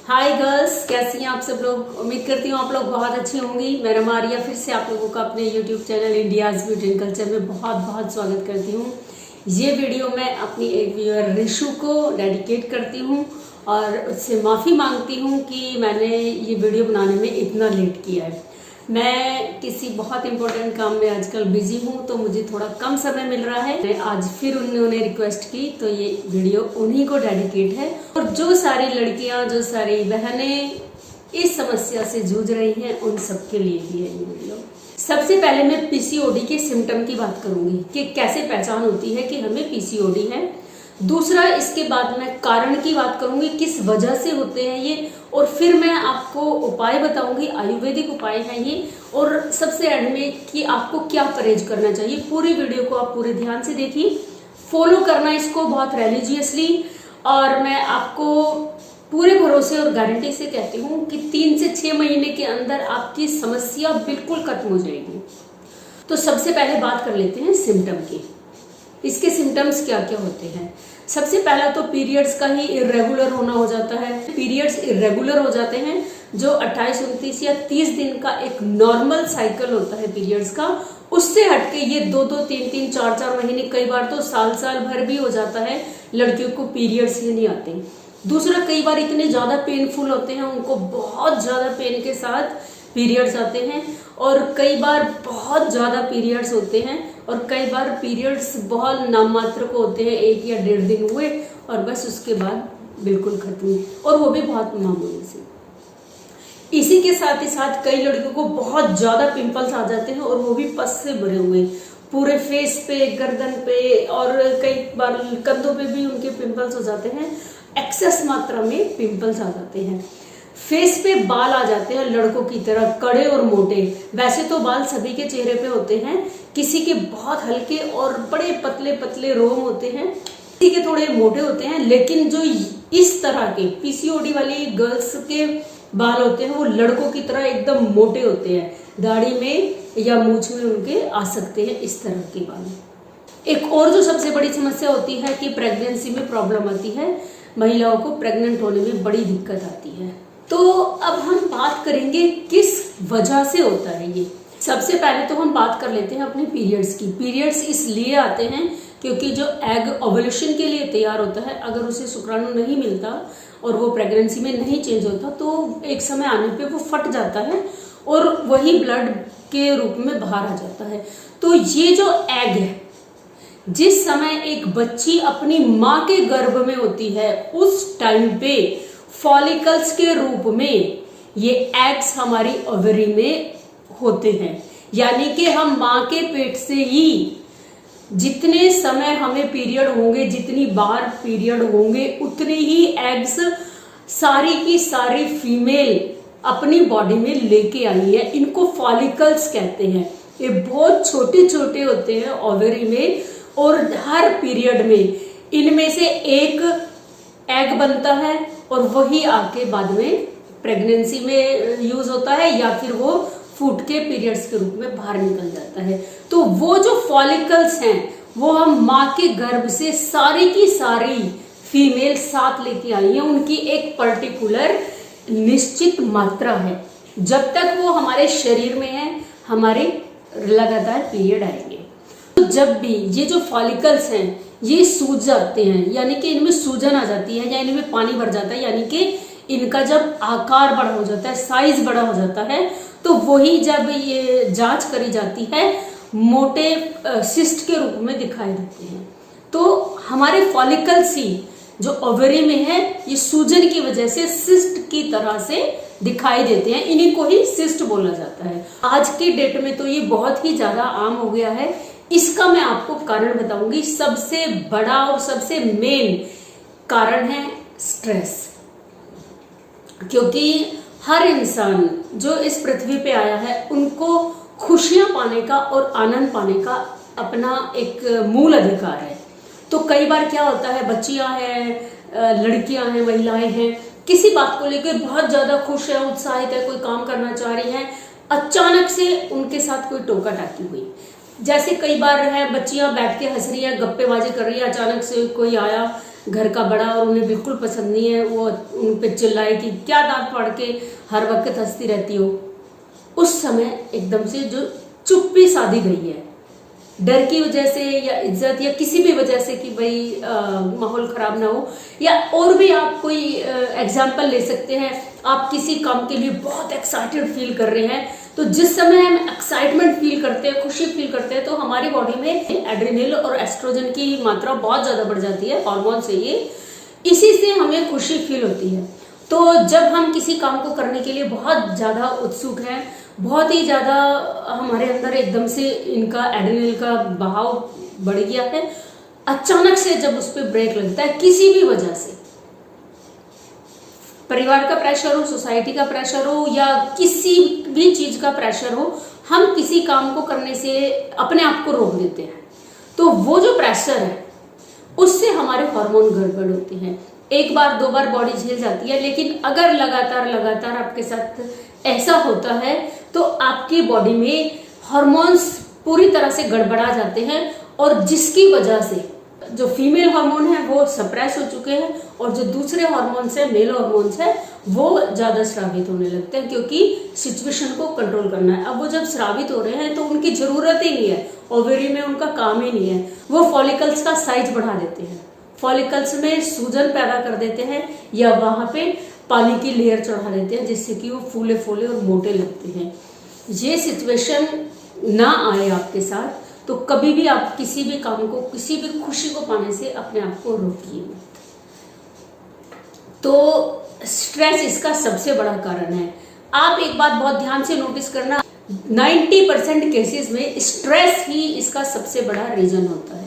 Hi girls, कैसी हैं आप सब लोग। उम्मीद करती हूँ आप लोग बहुत अच्छी होंगी। मैं रमारिया फिर से आप लोगों का अपने YouTube channel India's beauty and culture में बहुत बहुत स्वागत करती हूँ। ये वीडियो मैं अपनी एक व्यूअर रिशु को डेडिकेट करती हूँ और उससे माफ़ी मांगती हूँ कि मैंने ये वीडियो बनाने में इतना लेट किया है। मैं किसी बहुत इंपॉर्टेंट काम में आजकल बिजी हूँ तो मुझे थोड़ा कम समय मिल रहा है। आज फिर उन्होंने रिक्वेस्ट की तो ये वीडियो उन्हीं को डेडिकेट है। और जो सारी लड़कियाँ, जो सारी बहनें इस समस्या से जूझ रही हैं, उन सबके लिए भी है ये वीडियो। सबसे पहले मैं पीसीओडी के सिम्टम की बात करूंगी कि कैसे पहचान होती है कि हमें पीसीओडी है। दूसरा, इसके बाद मैं कारण की बात करूंगी, किस वजह से होते हैं ये, और फिर मैं आपको उपाय बताऊंगी, आयुर्वेदिक उपाय हैं ये, और सबसे एंड में कि आपको क्या परहेज करना चाहिए। पूरी वीडियो को आप पूरे ध्यान से देखिए, फॉलो करना इसको बहुत रिलीजियसली। और मैं आपको पूरे भरोसे और गारंटी से कहती हूँ कि 3 से 6 महीने के अंदर आपकी समस्या बिल्कुल खत्म हो जाएगी। तो सबसे पहले बात कर लेते हैं सिम्टम की। इसके सिम्टम्स क्या क्या होते हैं। सबसे पहला तो पीरियड्स का ही इरेगुलर होना हो जाता है। पीरियड्स इरेगुलर हो जाते हैं, जो 28, 29 या 30 दिन का एक नॉर्मल साइकिल होता है पीरियड्स का, उससे हटके ये 2-2, 3-3, 4-4 महीने, कई बार तो साल भर भी हो जाता है लड़कियों को पीरियड्स ही नहीं आते। दूसरा, कई बार इतने ज्यादा पेनफुल होते हैं, उनको बहुत ज्यादा पेन के साथ पीरियड्स आते हैं, और कई बार बहुत ज्यादा पीरियड्स होते हैं, और कई बार पीरियड्स बहुत नाम मात्र को होते हैं, 1 या 1.5 दिन हुए और बस उसके बाद बिल्कुल खत्म, और वो भी बहुत मामूली से। इसी के साथ ही साथ कई लड़कियों को बहुत ज्यादा पिंपल्स आ जाते हैं, और वो भी पस से भरे हुए, पूरे फेस पे, गर्दन पे, और कई बार कंधों पे भी उनके पिंपल्स हो जाते हैं। एक्सेस मात्रा में पिंपल्स आ जाते हैं। फेस पे बाल आ जाते हैं लड़कों की तरह, कड़े और मोटे। वैसे तो बाल सभी के चेहरे पे होते हैं, किसी के बहुत हल्के और बड़े पतले पतले रोम होते हैं, किसी के थोड़े मोटे होते हैं, लेकिन जो इस तरह के पीसीओडी वाली गर्ल्स के बाल होते हैं वो लड़कों की तरह एकदम मोटे होते हैं। दाढ़ी में या मूंछ में उनके आ सकते हैं इस तरह के बाल। एक और जो सबसे बड़ी समस्या होती है कि प्रेगनेंसी में प्रॉब्लम आती है, महिलाओं को प्रेग्नेंट होने में बड़ी दिक्कत आती है। तो अब हम बात करेंगे किस वजह से होता है ये। सबसे पहले तो हम बात कर लेते हैं अपने पीरियड्स की। पीरियड्स इसलिए आते हैं क्योंकि जो एग ओवुलेशन के लिए तैयार होता है, अगर उसे शुक्राणु नहीं मिलता और वो प्रेगनेंसी में नहीं चेंज होता तो एक समय आने पे वो फट जाता है और वही ब्लड के रूप में बाहर आ जाता है। तो ये जो एग है, जिस समय एक बच्ची अपनी माँ के गर्भ में होती है, उस टाइम पे फॉलिकल्स के रूप में ये एग्स हमारी ओवरी में होते हैं। यानी कि हम माँ के पेट से ही जितने समय हमें पीरियड होंगे, जितनी बार पीरियड होंगे, उतनी ही एग्स सारी की सारी फीमेल अपनी बॉडी में लेके आई है। इनको फॉलिकल्स कहते हैं। ये बहुत छोटे छोटे होते हैं ओवरी में, और हर पीरियड में इनमें से एक एग बनता है और वही आके बाद में प्रेगनेंसी में यूज होता है, या फिर वो फूट के पीरियड्स के रूप में बाहर निकल जाता है। तो वो जो फॉलिकल्स हैं वो हम माँ के गर्भ से सारी की सारी फीमेल साथ लेके आई है। उनकी एक पर्टिकुलर निश्चित मात्रा है। जब तक वो हमारे शरीर में है, हमारे लगातार पीरियड आएंगे। तो जब भी ये जो फॉलिकल्स हैं ये सूज जाते हैं, यानी कि इनमें सूजन आ जाती है या इनमें पानी भर जाता है, यानी कि इनका जब आकार बड़ा हो जाता है, साइज बड़ा हो जाता है, तो वही जब ये जांच करी जाती है मोटे सिस्ट के रूप में दिखाई देते हैं। तो हमारे फॉलिकल्स ही जो ओवरी में है, ये सूजन की वजह से सिस्ट की तरह से दिखाई देते हैं। इन्हीं को ही सिस्ट बोला जाता है। आज की डेट में तो ये बहुत ही ज्यादा आम हो गया है। इसका मैं आपको कारण बताऊंगी। सबसे बड़ा और सबसे मेन कारण है स्ट्रेस, क्योंकि हर इंसान जो इस पृथ्वी पे आया है उनको खुशियां पाने का और आनंद पाने का अपना एक मूल अधिकार है। तो कई बार क्या होता है, बच्चियां हैं, लड़कियां हैं, महिलाएं हैं, किसी बात को लेकर बहुत ज्यादा खुश है, उत्साहित है, कोई काम करना चाह रही है, अचानक से उनके साथ कोई टोका टाकी हुई। जैसे कई बार है, बच्चियां बैठ के हंस रही है, गप्पेबाजी कर रही है, अचानक से कोई आया, घर का बड़ा और उन्हें बिल्कुल पसंद नहीं है, वो उन पे चिल्लाए कि क्या डांट पड़ के हर वक्त हंसती रहती हो, उस समय एकदम से जो चुप्पी साधी गई है, डर की वजह से या इज्जत या किसी भी वजह से कि भाई माहौल खराब ना हो, या और भी आप कोई एग्जाम्पल ले सकते हैं। आप किसी काम के लिए बहुत एक्साइटेड फील कर रहे हैं, तो जिस समय हम एक्साइटमेंट फील करते हैं, खुशी फील करते हैं, तो हमारी बॉडी में एड्रेनल और एस्ट्रोजन की मात्रा बहुत ज्यादा बढ़ जाती है, हार्मोन से ये, इसी से हमें खुशी फील होती है। तो जब हम किसी काम को करने के लिए बहुत ज्यादा उत्सुक हैं, बहुत ही ज्यादा हमारे अंदर एकदम से इनका एड्रेनल का बहाव बढ़ गया है, अचानक से जब उस पर ब्रेक लगता है किसी भी वजह से, परिवार का प्रेशर हो, सोसाइटी का प्रेशर हो या किसी भी चीज का प्रेशर हो, हम किसी काम को करने से अपने आप को रोक देते हैं। तो वो जो प्रेशर है उससे हमारे हार्मोन गड़बड़ होते हैं। एक बार दो बार बॉडी झेल जाती है, लेकिन अगर लगातार आपके साथ ऐसा होता है तो आपकी बॉडी में हार्मोन्स पूरी तरह से गड़बड़ा जाते हैं, और जिसकी वजह से जो फीमेल हार्मोन है वो सप्रेस हो चुके हैं, और जो दूसरे हार्मोन्स है, मेल हार्मोन्स है, वो ज्यादा स्रावित होने लगते हैं, क्योंकि सिचुएशन को कंट्रोल करना है। अब वो जब स्रावित हो रहे हैं तो उनकी जरूरत ही नहीं है, ओवरी में उनका काम ही नहीं है, वो फॉलिकल्स का साइज बढ़ा देते हैं, फॉलिकल्स में सूजन पैदा कर देते हैं, या वहां पे पानी की लेयर चढ़ा देते हैं, जिससे कि वो फूले फूले और मोटे लगते हैं। ये सिचुएशन ना आए आपके साथ, तो कभी भी आप किसी भी काम को, किसी भी खुशी को पाने से अपने आप को रोकिए मत। तो स्ट्रेस इसका सबसे बड़ा कारण है। आप एक बात बहुत ध्यान से नोटिस करना, 90% केसेस में स्ट्रेस ही इसका सबसे बड़ा रीजन होता है।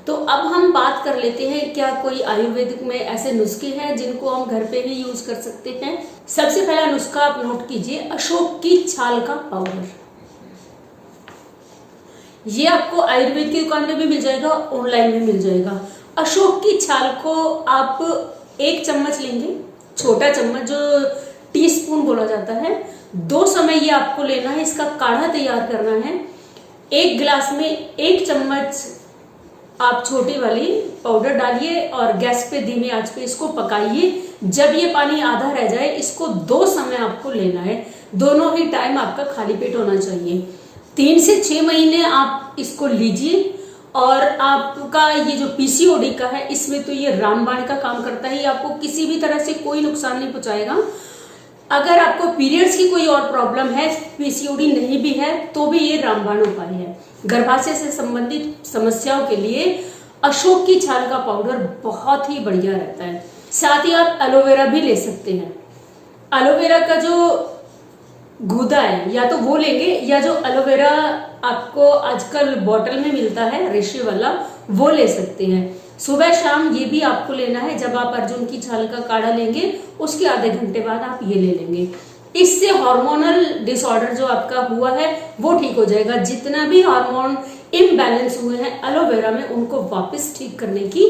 तो अब हम बात कर लेते हैं, क्या कोई आयुर्वेदिक में ऐसे नुस्खे हैं जिनको हम घर पे भी यूज कर सकते हैं। सबसे पहला नुस्खा आप नोट कीजिए, अशोक की छाल का पाउडर। ये आपको आयुर्वेद की दुकान में भी मिल जाएगा, ऑनलाइन भी मिल जाएगा। अशोक की छाल को आप 1 चम्मच लेंगे, छोटा चम्मच जो टीस्पून बोला जाता है, 2 समय ये आपको लेना है, इसका काढ़ा तैयार करना है। 1 गिलास में 1 चम्मच आप छोटी वाली पाउडर डालिए और गैस पे धीमी आंच पे इसको पकाइए। जब ये पानी आधा रह जाए, इसको 2 समय आपको लेना है, दोनों ही टाइम आपका खाली पेट होना चाहिए। 3 से 6 महीने आप इसको लीजिए, और आपका ये जो पीसीओडी का है, इसमें तो ये रामबाण का काम करता है, ये आपको किसी भी तरह से कोई नुकसान नहीं पहुंचाएगा। अगर आपको पीरियड्स की कोई और प्रॉब्लम है, पीसीओडी नहीं भी है, तो भी ये रामबाण उपाय है। गर्भाशय से संबंधित समस्याओं के लिए अशोक की छाल का पाउडर बहुत ही बढ़िया रहता है। साथ ही आप एलोवेरा भी ले सकते हैं। एलोवेरा का जो गूदा है, या तो वो लेंगे, या जो एलोवेरा आपको आजकल बॉटल में मिलता है रेशे वाला, वो ले सकते हैं। सुबह शाम ये भी आपको लेना है। जब आप अर्जुन की छाल का काढ़ा लेंगे, उसके आधे घंटे बाद आप ये ले लेंगे। इससे हार्मोनल डिसऑर्डर जो आपका हुआ है वो ठीक हो जाएगा। जितना भी हार्मोन इम्बैलेंस हुए हैं एलोवेरा में, उनको वापस ठीक करने की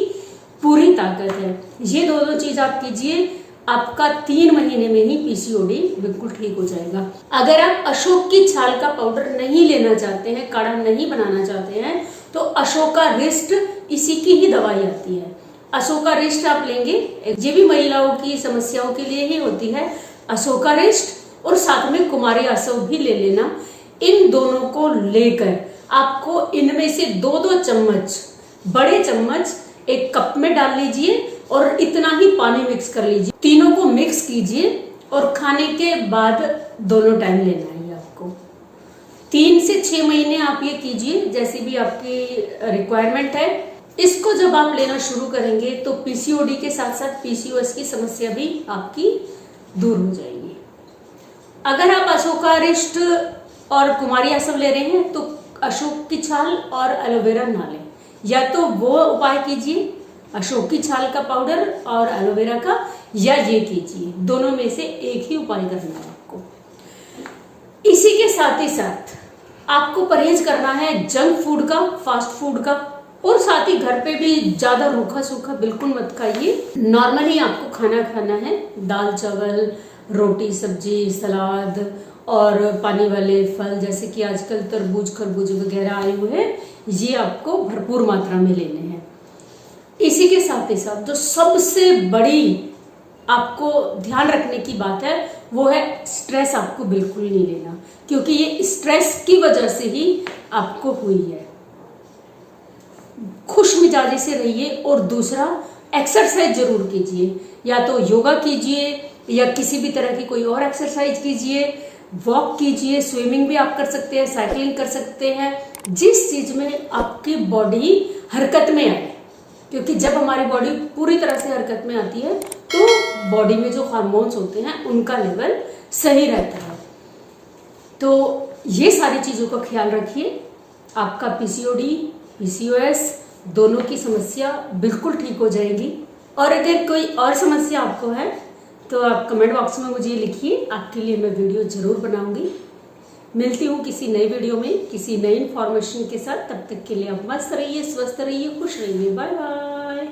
पूरी ताकत है। ये दोनों चीज आप कीजिए, आपका 3 महीने में ही पीसीओडी बिल्कुल ठीक हो जाएगा। अगर आप अशोक की छाल का पाउडर नहीं लेना चाहते हैं, काढ़ा नहीं बनाना चाहते हैं, तो अशोका रिस्ट इसी की ही दवाई आती है। अशोका रिस्ट आप लेंगे, ये भी महिलाओं की समस्याओं के लिए ही होती है। अशोका रिस्ट और साथ में कुमारी आसव भी ले लेना। इन दोनों को लेकर आपको इनमें से 2-2 चम्मच, बड़े चम्मच एक कप में डाल लीजिए और इतना ही पानी मिक्स कर लीजिए। तीनों को मिक्स कीजिए और खाने के बाद दोनों टाइम लेना है आपको। 3 से 6 महीने आप ये कीजिए, जैसी भी आपकी रिक्वायरमेंट है। इसको जब आप लेना शुरू करेंगे तो पीसीओडी के साथ साथ पीसीओएस की समस्या भी आपकी दूर हो जाएगी। अगर आप अशोका रिस्ट और कुमारी आसव ले रहे हैं तो अशोक की छाल और एलोवेरा ना लें, या तो वो उपाय कीजिए अशोक की छाल का पाउडर और एलोवेरा का, या ये कीजिए। दोनों में से एक ही उपाय करना है आपको। इसी के साथ ही साथ आपको परहेज करना है जंक फूड का, फास्ट फूड का, और साथ ही घर पे भी ज्यादा रूखा सूखा बिल्कुल मत खाइए। नॉर्मली आपको खाना खाना है, दाल चावल, रोटी सब्जी, सलाद और पानी वाले फल, जैसे कि आजकल तरबूज खरबूज वगैरह आए हुए हैं, ये आपको भरपूर मात्रा में लेने हैं। इसी के साथ ही साथ जो सबसे बड़ी आपको ध्यान रखने की बात है वो है स्ट्रेस आपको बिल्कुल नहीं लेना, क्योंकि ये स्ट्रेस की वजह से ही आपको हुई है। खुश मिजाजी से रहिए और दूसरा एक्सरसाइज जरूर कीजिए, या तो योगा कीजिए या किसी भी तरह की कोई और एक्सरसाइज कीजिए, वॉक कीजिए, स्विमिंग भी आप कर सकते हैं, साइकिलिंग कर सकते हैं, जिस चीज में आपकी बॉडी हरकत में आए, क्योंकि जब हमारी बॉडी पूरी तरह से हरकत में आती है तो बॉडी में जो हार्मोन्स होते हैं उनका लेवल सही रहता है। तो ये सारी चीजों का ख्याल रखिए, आपका पीसीओडी पीसीओएस दोनों की समस्या बिल्कुल ठीक हो जाएगी। और अगर कोई और समस्या आपको है तो आप कमेंट बॉक्स में मुझे लिखिए, आपके लिए मैं वीडियो जरूर बनाऊंगी। मिलती हूँ किसी नई वीडियो में किसी नई इन्फॉर्मेशन के साथ। तब तक के लिए आप मस्त रहिए, स्वस्थ रहिए, खुश रहिए। Bye bye.